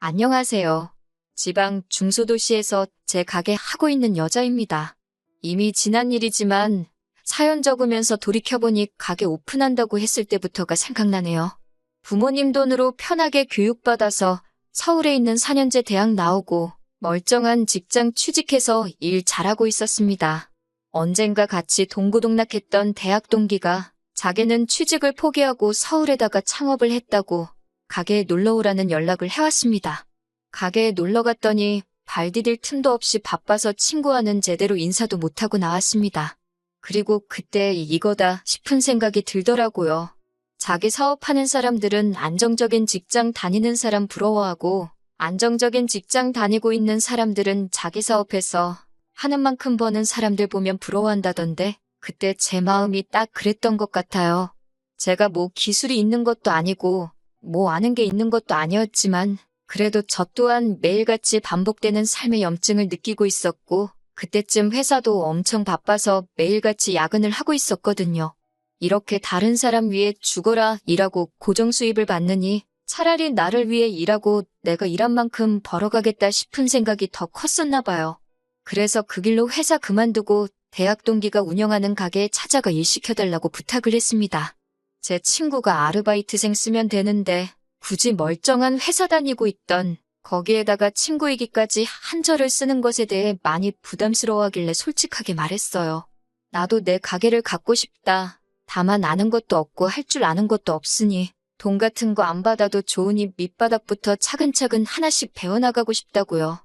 안녕하세요. 지방 중소도시에서 제 가게 하고 있는 여자입니다. 이미 지난 일이지만 사연 적으면서 돌이켜보니 가게 오픈한다고 했을 때부터가 생각나네요. 부모님 돈으로 편하게 교육받아서 서울에 있는 4년제 대학 나오고 멀쩡한 직장 취직해서 일 잘하고 있었습니다. 언젠가 같이 동고동락했던 대학 동기가 자기는 취직을 포기하고 서울에다가 창업을 했다고 가게에 놀러오라는 연락을 해왔습니다. 가게에 놀러 갔더니 발 디딜 틈도 없이 바빠서 친구와는 제대로 인사도 못하고 나왔습니다. 그리고 그때 이거다 싶은 생각이 들더라고요. 자기 사업하는 사람들은 안정적인 직장 다니는 사람 부러워하고 안정적인 직장 다니고 있는 사람들은 자기 사업해서 하는 만큼 버는 사람들 보면 부러워한다던데 그때 제 마음이 딱 그랬던 것 같아요. 제가 뭐 기술이 있는 것도 아니고 뭐 아는 게 있는 것도 아니었지만 그래도 저 또한 매일같이 반복되는 삶의 염증을 느끼고 있었고 그때쯤 회사도 엄청 바빠서 매일같이 야근을 하고 있었거든요. 이렇게 다른 사람 위해 죽어라 일하고 고정 수입을 받느니 차라리 나를 위해 일하고 내가 일한 만큼 벌어가겠다 싶은 생각이 더 컸었나 봐요. 그래서 그 길로 회사 그만두고 대학 동기가 운영하는 가게에 찾아가 일 시켜달라고 부탁을 했습니다. 제 친구가 아르바이트생 쓰면 되는데 굳이 멀쩡한 회사 다니고 있던 거기에다가 친구이기까지 한절을 쓰는 것에 대해 많이 부담스러워하길래 솔직하게 말했어요. 나도 내 가게를 갖고 싶다. 다만 아는 것도 없고 할 줄 아는 것도 없으니 돈 같은 거 안 받아도 좋으니 밑바닥부터 차근차근 하나씩 배워나가고 싶다고요.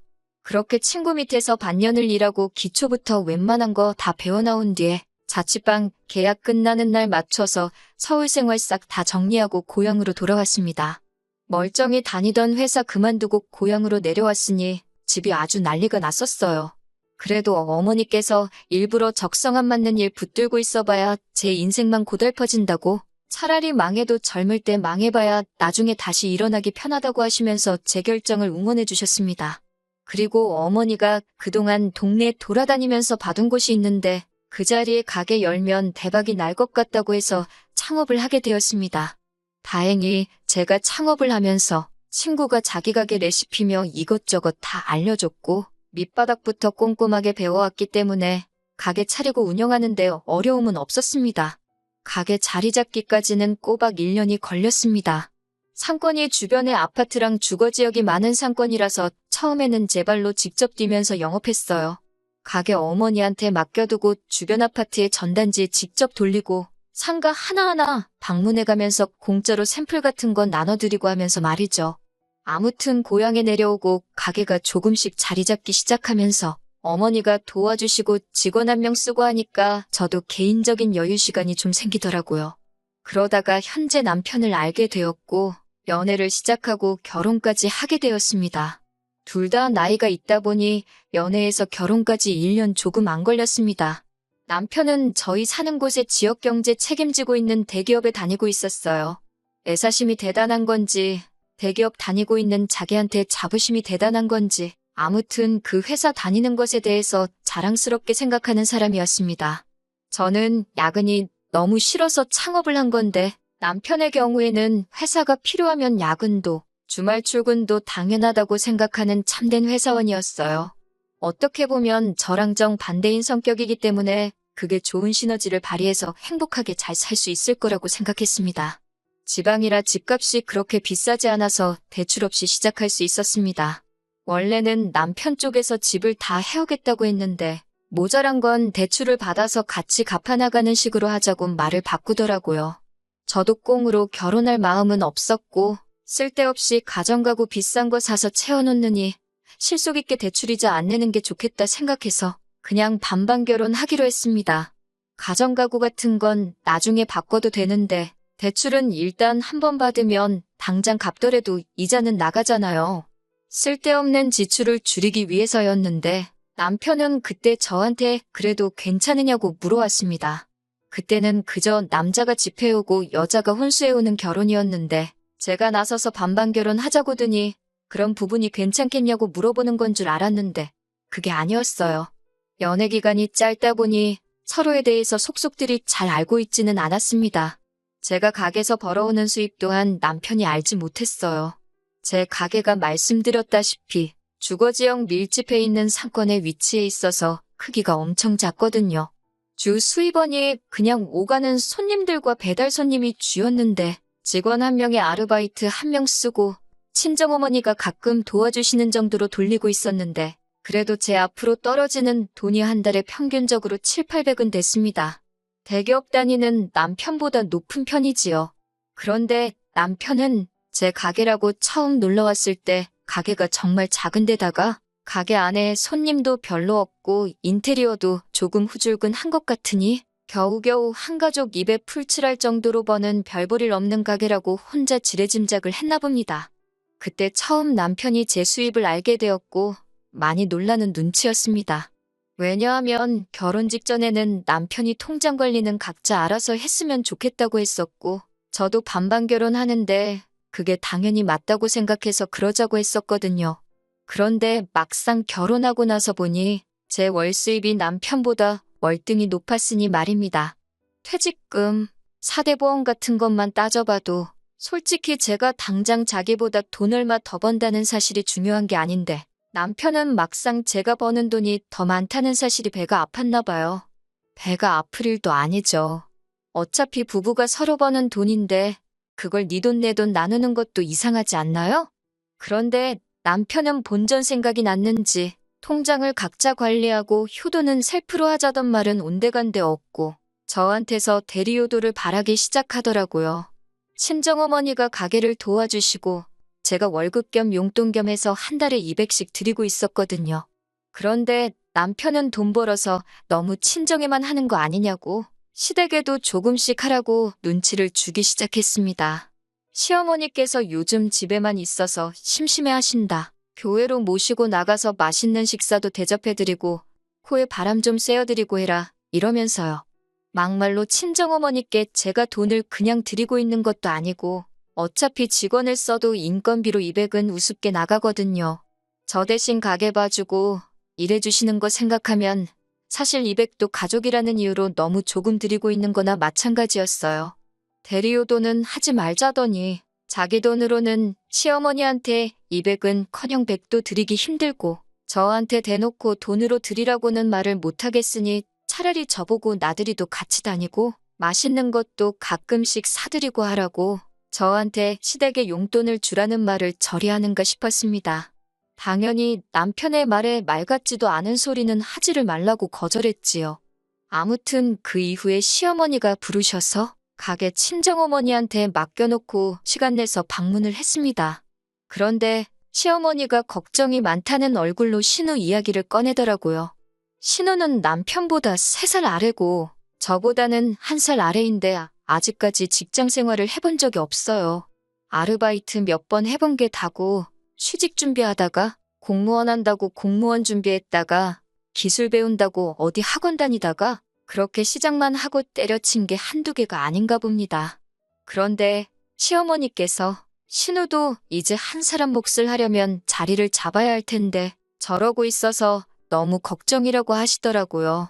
그렇게 친구 밑에서 반년을 일하고 기초부터 웬만한 거 다 배워나온 뒤에 자취방 계약 끝나는 날 맞춰서 서울 생활 싹 다 정리하고 고향으로 돌아왔습니다. 멀쩡히 다니던 회사 그만두고 고향으로 내려왔으니 집이 아주 난리가 났었어요. 그래도 어머니께서 일부러 적성 안 맞는 일 붙들고 있어봐야 제 인생만 고달퍼진다고 차라리 망해도 젊을 때 망해봐야 나중에 다시 일어나기 편하다고 하시면서 제 결정을 응원해 주셨습니다. 그리고 어머니가 그동안 동네에 돌아다니면서 봐둔 곳이 있는데 그 자리에 가게 열면 대박이 날 것 같다고 해서 창업을 하게 되었습니다. 다행히 제가 창업을 하면서 친구가 자기 가게 레시피며 이것저것 다 알려줬고 밑바닥부터 꼼꼼하게 배워왔기 때문에 가게 차리고 운영하는 데 어려움은 없었습니다. 가게 자리 잡기까지는 꼬박 1년이 걸렸습니다. 상권이 주변에 아파트랑 주거지역이 많은 상권이라서 처음에는 제 발로 직접 뛰면서 영업했어요. 가게 어머니한테 맡겨두고 주변 아파트의 전단지에 직접 돌리고 상가 하나하나 방문해가면서 공짜로 샘플 같은 건 나눠드리고 하면서 말이죠. 아무튼 고향에 내려오고 가게가 조금씩 자리 잡기 시작하면서 어머니가 도와주시고 직원 한 명 쓰고 하니까 저도 개인적인 여유 시간이 좀 생기더라고요. 그러다가 현재 남편을 알게 되었고 연애를 시작하고 결혼까지 하게 되었습니다. 둘 다 나이가 있다 보니 연애에서 결혼까지 1년 조금 안 걸렸습니다. 남편은 저희 사는 곳의 지역 경제 책임지고 있는 대기업에 다니고 있었어요. 애사심이 대단한 건지 대기업 다니고 있는 자기한테 자부심이 대단한 건지 아무튼 그 회사 다니는 것에 대해서 자랑스럽게 생각하는 사람이었습니다. 저는 야근이 너무 싫어서 창업을 한 건데 남편의 경우에는 회사가 필요하면 야근도 주말 출근도 당연하다고 생각하는 참된 회사원이었어요. 어떻게 보면 저랑 정반대인 성격이기 때문에 그게 좋은 시너지를 발휘해서 행복하게 잘 살 수 있을 거라고 생각했습니다. 지방이라 집값이 그렇게 비싸지 않아서 대출 없이 시작할 수 있었습니다. 원래는 남편 쪽에서 집을 다 해오겠다고 했는데 모자란 건 대출을 받아서 같이 갚아나가는 식으로 하자고 말을 바꾸더라고요. 저도 꽁으로 결혼할 마음은 없었고 쓸데없이 가정가구 비싼 거 사서 채워놓느니 실속 있게 대출이자 안 내는 게 좋겠다 생각해서 그냥 반반 결혼하기로 했습니다. 가정가구 같은 건 나중에 바꿔도 되는데 대출은 일단 한 번 받으면 당장 갚더라도 이자는 나가잖아요. 쓸데없는 지출을 줄이기 위해서였는데 남편은 그때 저한테 그래도 괜찮으냐고 물어왔습니다. 그때는 그저 남자가 집해오고 여자가 혼수해오는 결혼이었는데 제가 나서서 반반 결혼하자고더니 그런 부분이 괜찮겠냐고 물어보는 건 줄 알았는데 그게 아니었어요. 연애 기간이 짧다 보니 서로에 대해서 속속들이 잘 알고 있지는 않았습니다. 제가 가게에서 벌어오는 수입 또한 남편이 알지 못했어요. 제 가게가 말씀드렸다시피 주거지역 밀집해 있는 상권에 위치해 있어서 크기가 엄청 작거든요. 주 수입원이 그냥 오가는 손님들과 배달 손님이 주였는데 직원 한 명에 아르바이트 한 명 쓰고 친정어머니가 가끔 도와주시는 정도로 돌리고 있었는데 그래도 제 앞으로 떨어지는 돈이 한 달에 평균적으로 7,800은 됐습니다. 대기업 다니는 남편보다 높은 편이지요. 그런데 남편은 제 가게라고 처음 놀러 왔을 때 가게가 정말 작은 데다가 가게 안에 손님도 별로 없고 인테리어도 조금 후줄근한 것 같으니 겨우겨우 한 가족 입에 풀칠할 정도로 버는 별볼일 없는 가게라고 혼자 지레짐작을 했나 봅니다. 그때 처음 남편이 제 수입을 알게 되었고 많이 놀라는 눈치였습니다. 왜냐하면 결혼 직전에는 남편이 통장 관리는 각자 알아서 했으면 좋겠다고 했었고 저도 반반 결혼하는데 그게 당연히 맞다고 생각해서 그러자고 했었거든요. 그런데 막상 결혼하고 나서 보니 제 월 수입이 남편보다 월등히 높았으니 말입니다. 퇴직금, 사대보험 같은 것만 따져봐도 솔직히 제가 당장 자기보다 돈 얼마 더 번다는 사실이 중요한 게 아닌데 남편은 막상 제가 버는 돈이 더 많다는 사실이 배가 아팠나 봐요. 배가 아플 일도 아니죠. 어차피 부부가 서로 버는 돈인데 그걸 네 돈 내 돈 나누는 것도 이상하지 않나요? 그런데 남편은 본전 생각이 났는지 통장을 각자 관리하고 효도는 셀프로 하자던 말은 온데간데 없고 저한테서 대리효도를 바라기 시작하더라고요. 친정어머니가 가게를 도와주시고 제가 월급 겸 용돈 겸 해서 한 달에 200씩 드리고 있었거든요. 그런데 남편은 돈 벌어서 너무 친정에만 하는 거 아니냐고 시댁에도 조금씩 하라고 눈치를 주기 시작했습니다. 시어머니께서 요즘 집에만 있어서 심심해하신다. 교회로 모시고 나가서 맛있는 식사도 대접해드리고 코에 바람 좀 쐬어드리고 해라 이러면서요. 막말로 친정어머니께 제가 돈을 그냥 드리고 있는 것도 아니고 어차피 직원을 써도 인건비로 200은 우습게 나가거든요. 저 대신 가게 봐주고 일해주시는 거 생각하면 사실 200도 가족이라는 이유로 너무 조금 드리고 있는 거나 마찬가지였어요. 대리효도는 하지 말자더니 자기 돈으로는 시어머니한테 200은 커녕 100도 드리기 힘들고 저한테 대놓고 돈으로 드리라고는 말을 못하겠으니 차라리 저보고 나들이도 같이 다니고 맛있는 것도 가끔씩 사드리고 하라고 저한테 시댁에 용돈을 주라는 말을 저리하는가 싶었습니다. 당연히 남편의 말에 말 같지도 않은 소리는 하지를 말라고 거절했지요. 아무튼 그 이후에 시어머니가 부르셔서 가게 친정어머니한테 맡겨놓고 시간 내서 방문을 했습니다. 그런데 시어머니가 걱정이 많다는 얼굴로 신우 이야기를 꺼내더라고요. 신우는 남편보다 3살 아래고 저보다는 1살 아래인데 아직까지 직장 생활을 해본 적이 없어요. 아르바이트 몇 번 해본 게 다고 취직 준비하다가 공무원 한다고 공무원 준비했다가 기술 배운다고 어디 학원 다니다가 그렇게 시작만 하고 때려친 게 한두 개가 아닌가 봅니다. 그런데 시어머니께서 신우도 이제 한 사람 몫을 하려면 자리를 잡아야 할 텐데 저러고 있어서 너무 걱정이라고 하시더라고요.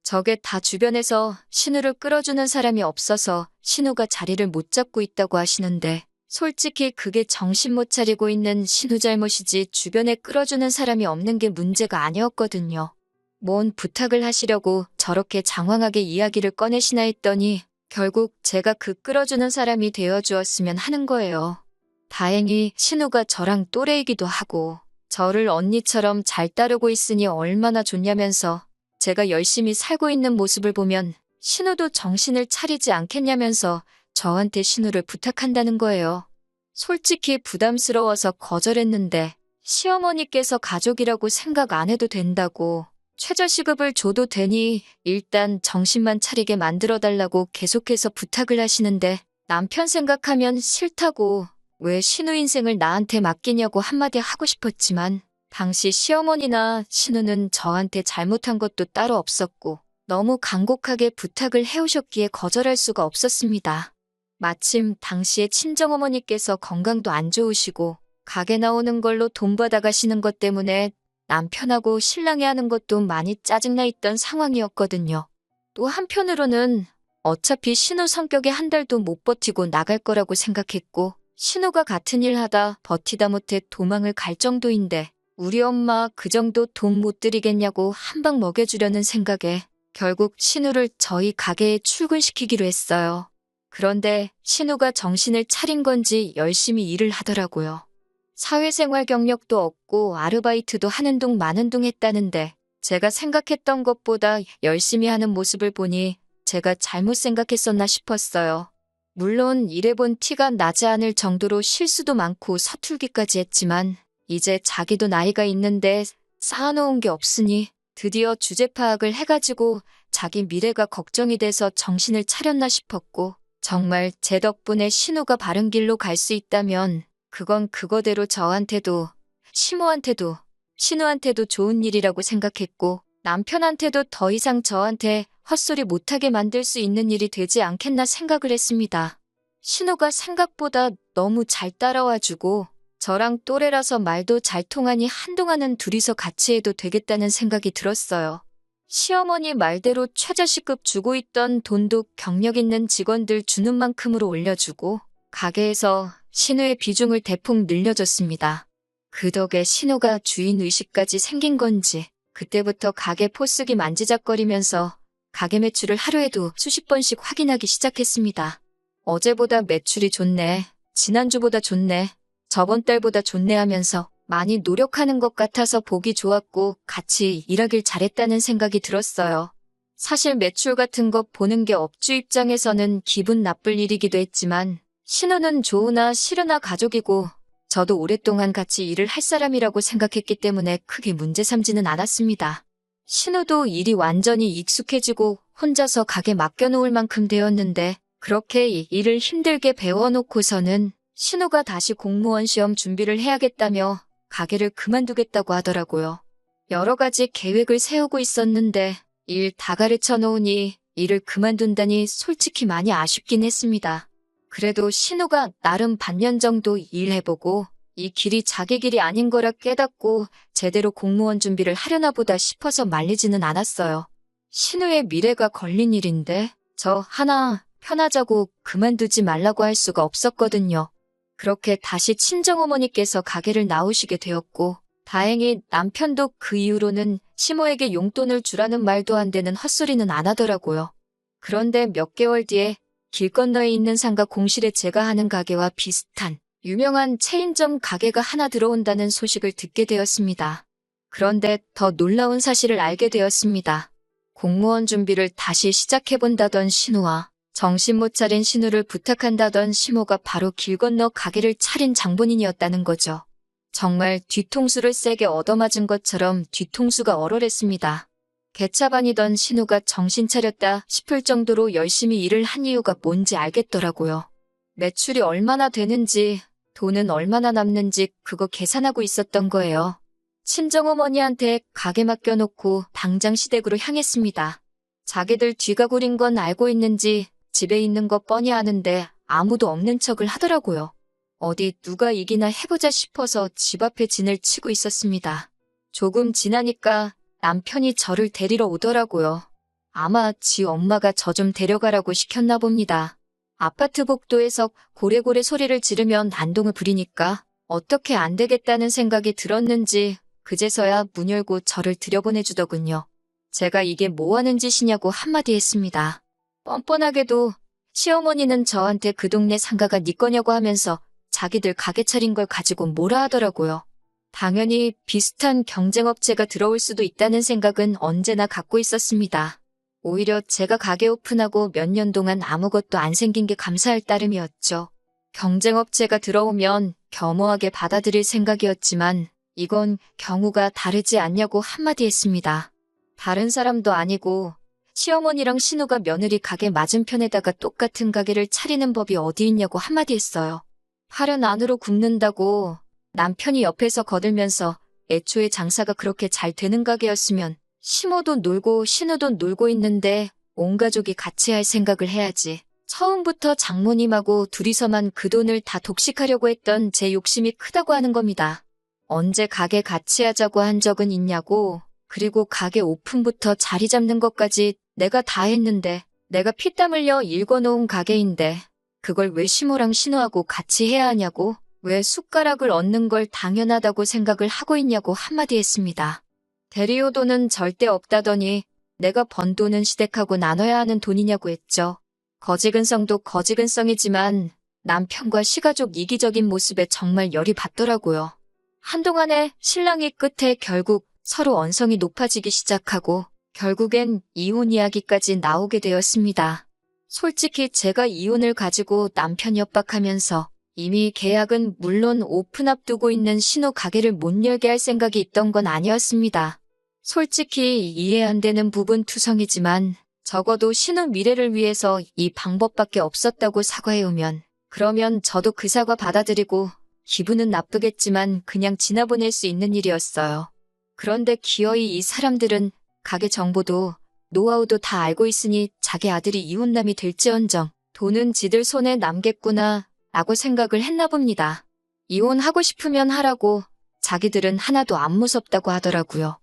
저게 다 주변에서 신우를 끌어주는 사람이 없어서 신우가 자리를 못 잡고 있다고 하시는데 솔직히 그게 정신 못 차리고 있는 신우 잘못이지 주변에 끌어주는 사람이 없는 게 문제가 아니었거든요. 뭔 부탁을 하시려고 저렇게 장황하게 이야기를 꺼내시나 했더니 결국 제가 그 끌어주는 사람이 되어주었으면 하는 거예요. 다행히 신우가 저랑 또래이기도 하고 저를 언니처럼 잘 따르고 있으니 얼마나 좋냐면서 제가 열심히 살고 있는 모습을 보면 신우도 정신을 차리지 않겠냐면서 저한테 신우를 부탁한다는 거예요. 솔직히 부담스러워서 거절했는데 시어머니께서 가족이라고 생각 안 해도 된다고 최저시급을 줘도 되니 일단 정신만 차리게 만들어달라고 계속해서 부탁을 하시는데 남편 생각하면 싫다고 왜 신우 인생을 나한테 맡기냐고 한마디 하고 싶었지만 당시 시어머니나 신우는 저한테 잘못한 것도 따로 없었고 너무 간곡하게 부탁을 해오셨기에 거절할 수가 없었습니다. 마침 당시에 친정어머니께서 건강도 안 좋으시고 가게 나오는 걸로 돈 받아가시는 것 때문에 남편하고 신랑이 하는 것도 많이 짜증나 있던 상황이었거든요. 또 한편으로는 어차피 신우 성격에 한 달도 못 버티고 나갈 거라고 생각했고 신우가 같은 일 하다 버티다 못해 도망을 갈 정도인데 우리 엄마 그 정도 돈 못 들이겠냐고 한 방 먹여주려는 생각에 결국 신우를 저희 가게에 출근시키기로 했어요. 그런데 신우가 정신을 차린 건지 열심히 일을 하더라고요. 사회생활 경력도 없고 아르바이트도 하는 둥 마는 둥 했다는데 제가 생각했던 것보다 열심히 하는 모습을 보니 제가 잘못 생각했었나 싶었어요. 물론 일해본 티가 나지 않을 정도로 실수도 많고 서툴기까지 했지만 이제 자기도 나이가 있는데 쌓아놓은 게 없으니 드디어 주제 파악을 해가지고 자기 미래가 걱정이 돼서 정신을 차렸나 싶었고 정말 제 덕분에 신우가 바른 길로 갈 수 있다면 그건 그거대로 저한테도 시모한테도 신우한테도 좋은 일이라고 생각했고 남편한테도 더 이상 저한테 헛소리 못하게 만들 수 있는 일이 되지 않겠나 생각을 했습니다. 신우가 생각보다 너무 잘 따라와주고 저랑 또래라서 말도 잘 통하니 한동안은 둘이서 같이 해도 되겠다는 생각이 들었어요. 시어머니 말대로 최저시급 주고 있던 돈도 경력 있는 직원들 주는 만큼으로 올려주고 가게에서 신우의 비중을 대폭 늘려줬습니다. 그 덕에 신우가 주인의식까지 생긴 건지 그때부터 가게 포스기 만지작거리면서 가게 매출을 하루에도 수십 번씩 확인하기 시작했습니다. 어제보다 매출이 좋네, 지난주보다 좋네, 저번 달보다 좋네 하면서 많이 노력하는 것 같아서 보기 좋았고 같이 일하길 잘했다는 생각이 들었어요. 사실 매출 같은 거 보는 게 업주 입장에서는 기분 나쁠 일이기도 했지만 신우는 좋으나 싫으나 가족이고 저도 오랫동안 같이 일을 할 사람이라고 생각했기 때문에 크게 문제 삼지는 않았습니다. 신우도 일이 완전히 익숙해지고 혼자서 가게 맡겨놓을 만큼 되었는데 그렇게 일을 힘들게 배워놓고서는 신우가 다시 공무원 시험 준비를 해야겠다며 가게를 그만두겠다고 하더라고요. 여러 가지 계획을 세우고 있었는데 일 다 가르쳐 놓으니 일을 그만둔다니 솔직히 많이 아쉽긴 했습니다. 그래도 신우가 나름 반년 정도 일해보고 이 길이 자기 길이 아닌 거라 깨닫고 제대로 공무원 준비를 하려나 보다 싶어서 말리지는 않았어요. 신우의 미래가 걸린 일인데 저 하나 편하자고 그만두지 말라고 할 수가 없었거든요. 그렇게 다시 친정어머니께서 가게를 나오시게 되었고 다행히 남편도 그 이후로는 시모에게 용돈을 주라는 말도 안 되는 헛소리는 안 하더라고요. 그런데 몇 개월 뒤에 길 건너에 있는 상가 공실에 제가 하는 가게와 비슷한 유명한 체인점 가게가 하나 들어온다는 소식을 듣게 되었습니다. 그런데 더 놀라운 사실을 알게 되었습니다. 공무원 준비를 다시 시작해본다던 신우와 정신 못 차린 신우를 부탁한다던 시모가 바로 길 건너 가게를 차린 장본인이었다는 거죠. 정말 뒤통수를 세게 얻어맞은 것처럼 뒤통수가 얼얼했습니다. 개차반이던 신우가 정신 차렸다 싶을 정도로 열심히 일을 한 이유가 뭔지 알겠더라고요. 매출이 얼마나 되는지, 돈은 얼마나 남는지 그거 계산하고 있었던 거예요. 친정어머니한테 가게 맡겨놓고 당장 시댁으로 향했습니다. 자기들 뒤가 구린 건 알고 있는지 집에 있는 거 뻔히 아는데 아무도 없는 척을 하더라고요. 어디 누가 이기나 해보자 싶어서 집 앞에 진을 치고 있었습니다. 조금 지나니까 남편이 저를 데리러 오더라고요. 아마 지 엄마가 저 좀 데려가라고 시켰나 봅니다. 아파트 복도에서 고래고래 소리를 지르면 난동을 부리니까 어떻게 안 되겠다는 생각이 들었는지 그제서야 문 열고 저를 들여보내주더군요. 제가 이게 뭐 하는 짓이냐고 한마디 했습니다. 뻔뻔하게도 시어머니는 저한테 그 동네 상가가 네 거냐고 하면서 자기들 가게 차린 걸 가지고 뭐라 하더라고요. 당연히 비슷한 경쟁업체가 들어올 수도 있다는 생각은 언제나 갖고 있었습니다. 오히려 제가 가게 오픈하고 몇 년 동안 아무것도 안 생긴 게 감사할 따름이었죠. 경쟁업체가 들어오면 겸허하게 받아들일 생각이었지만 이건 경우가 다르지 않냐고 한마디 했습니다. 다른 사람도 아니고 시어머니랑 신우가 며느리 가게 맞은편에다가 똑같은 가게를 차리는 법이 어디 있냐고 한마디 했어요. 팔은 안으로 굽는다고 남편이 옆에서 거들면서 애초에 장사가 그렇게 잘 되는 가게였으면 시모도 놀고 신우도 놀고 있는데 온 가족이 같이 할 생각을 해야지. 처음부터 장모님하고 둘이서만 그 돈을 다 독식하려고 했던 제 욕심이 크다고 하는 겁니다. 언제 가게 같이 하자고 한 적은 있냐고. 그리고 가게 오픈부터 자리 잡는 것까지 내가 다 했는데 내가 피땀 흘려 일궈놓은 가게인데 그걸 왜 시모랑 신우하고 같이 해야 하냐고, 왜 숟가락을 얹는 걸 당연하다고 생각을 하고 있냐고 한마디 했습니다. 대리호 돈은 절대 없다더니 내가 번 돈은 시댁하고 나눠야 하는 돈이냐고 했죠. 거지근성도 거지근성이지만 남편과 시가족 이기적인 모습에 정말 열이 받더라고요. 한동안의 신랑이 끝에 결국 서로 언성이 높아지기 시작하고 결국엔 이혼 이야기까지 나오게 되었습니다. 솔직히 제가 이혼을 가지고 남편 협박하면서 이미 계약은 물론 오픈 앞두고 있는 신호 가게를 못 열게 할 생각이 있던 건 아니었습니다. 솔직히 이해 안 되는 부분 투성이지만 적어도 신우 미래를 위해서 이 방법밖에 없었다고 사과해오면 그러면 저도 그 사과 받아들이고 기분은 나쁘겠지만 그냥 지나보낼 수 있는 일이었어요. 그런데 기어이 이 사람들은 가게 정보도 노하우도 다 알고 있으니 자기 아들이 이혼남이 될지언정 돈은 지들 손에 남겠구나 라고 생각을 했나 봅니다. 이혼하고 싶으면 하라고 자기들은 하나도 안 무섭다고 하더라고요.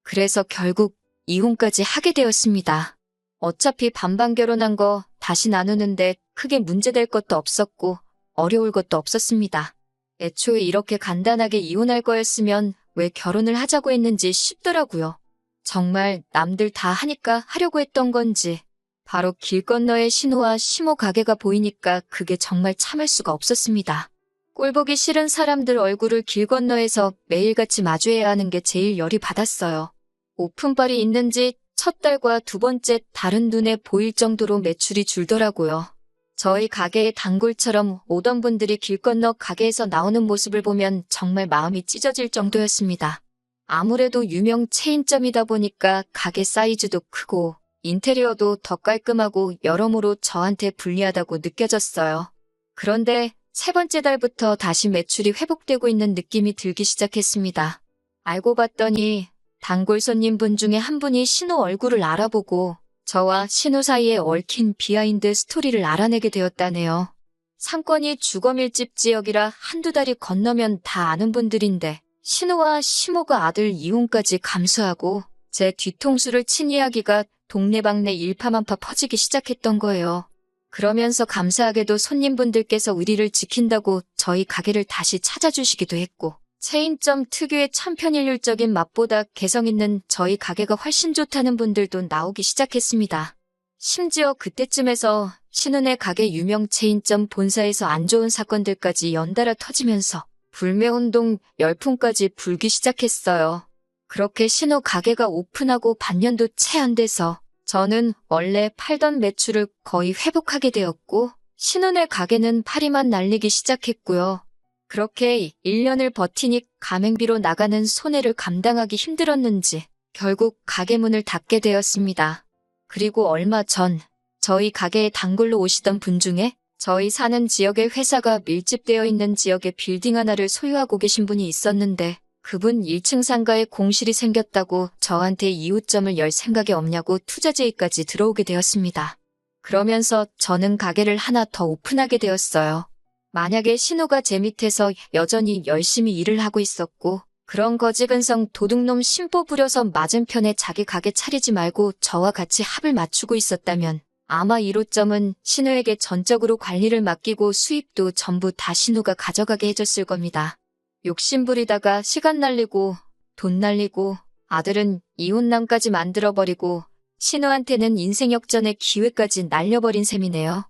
그래서 결국 이혼까지 하게 되었습니다. 어차피 반반 결혼한 거 다시 나누는데 크게 문제될 것도 없었고 어려울 것도 없었습니다. 애초에 이렇게 간단하게 이혼할 거였으면 왜 결혼을 하자고 했는지 싶더라고요. 정말 남들 다 하니까 하려고 했던 건지 바로 길 건너에 신우와 시모 가게가 보이니까 그게 정말 참을 수가 없었습니다. 꼴보기 싫은 사람들 얼굴을 길 건너에서 매일같이 마주해야 하는 게 제일 열이 받았어요. 오픈빨이 있는지 첫 달과 두 번째 달은 눈에 보일 정도로 매출이 줄더라고요. 저희 가게의 단골처럼 오던 분들이 길 건너 가게에서 나오는 모습을 보면 정말 마음이 찢어질 정도였습니다. 아무래도 유명 체인점이다 보니까 가게 사이즈도 크고 인테리어도 더 깔끔하고 여러모로 저한테 불리하다고 느껴졌어요. 그런데 세 번째 달부터 다시 매출이 회복되고 있는 느낌이 들기 시작했습니다. 알고 봤더니 단골 손님분 중에 한 분이 신우 얼굴을 알아보고 저와 신우 사이에 얽힌 비하인드 스토리를 알아내게 되었다네요. 상권이 주거밀집 지역이라 한두 달이 건너면 다 아는 분들인데 신우와 시모가 아들 이혼까지 감수하고 제 뒤통수를 친 이야기가 동네방네 일파만파 퍼지기 시작했던 거예요. 그러면서 감사하게도 손님분들께서 의리를 지킨다고 저희 가게를 다시 찾아주시기도 했고 체인점 특유의 천편일률적인 맛보다 개성 있는 저희 가게가 훨씬 좋다는 분들도 나오기 시작했습니다. 심지어 그때쯤에서 신은의 가게 유명 체인점 본사에서 안 좋은 사건들까지 연달아 터지면서 불매운동 열풍까지 불기 시작했어요. 그렇게 신우 가게가 오픈하고 반년도 채 안 돼서 저는 원래 팔던 매출을 거의 회복하게 되었고 신은의 가게는 파리만 날리기 시작했고요. 그렇게 1년을 버티니 가맹비로 나가는 손해를 감당하기 힘들었는지 결국 가게 문을 닫게 되었습니다. 그리고 얼마 전 저희 가게에 단골로 오시던 분 중에 저희 사는 지역에 회사가 밀집되어 있는 지역에 빌딩 하나를 소유하고 계신 분이 있었는데 그분 1층 상가에 공실이 생겼다고 저한테 이웃점을 열 생각이 없냐고 투자 제의까지 들어오게 되었습니다. 그러면서 저는 가게를 하나 더 오픈하게 되었어요. 만약에 신우가 제 밑에서 여전히 열심히 일을 하고 있었고 그런 거지근성 도둑놈 심보 부려서 맞은편에 자기 가게 차리지 말고 저와 같이 합을 맞추고 있었다면 아마 1호점은 신우에게 전적으로 관리를 맡기고 수입도 전부 다 신우가 가져가게 해줬을 겁니다. 욕심부리다가 시간 날리고 돈 날리고 아들은 이혼남까지 만들어버리고 신우한테는 인생 역전의 기회까지 날려버린 셈이네요.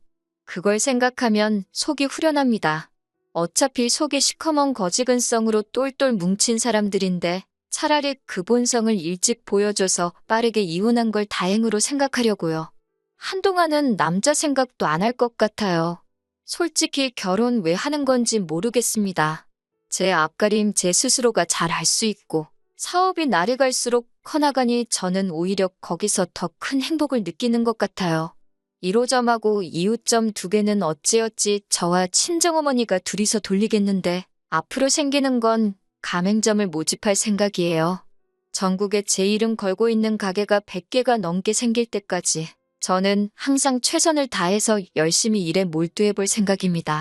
그걸 생각하면 속이 후련합니다. 어차피 속이 시커먼 거지근성으로 똘똘 뭉친 사람들인데 차라리 그 본성을 일찍 보여줘서 빠르게 이혼한 걸 다행으로 생각하려고요. 한동안은 남자 생각도 안 할 것 같아요. 솔직히 결혼 왜 하는 건지 모르겠습니다. 제 앞가림 제 스스로가 잘 알 수 있고 사업이 날이 갈수록 커나가니 저는 오히려 거기서 더 큰 행복을 느끼는 것 같아요. 1호점하고 2호점 두 개는 어찌어찌 저와 친정어머니가 둘이서 돌리겠는데 앞으로 생기는 건 가맹점을 모집할 생각이에요. 전국에 제 이름 걸고 있는 가게가 100개가 넘게 생길 때까지 저는 항상 최선을 다해서 열심히 일에 몰두해 볼 생각입니다.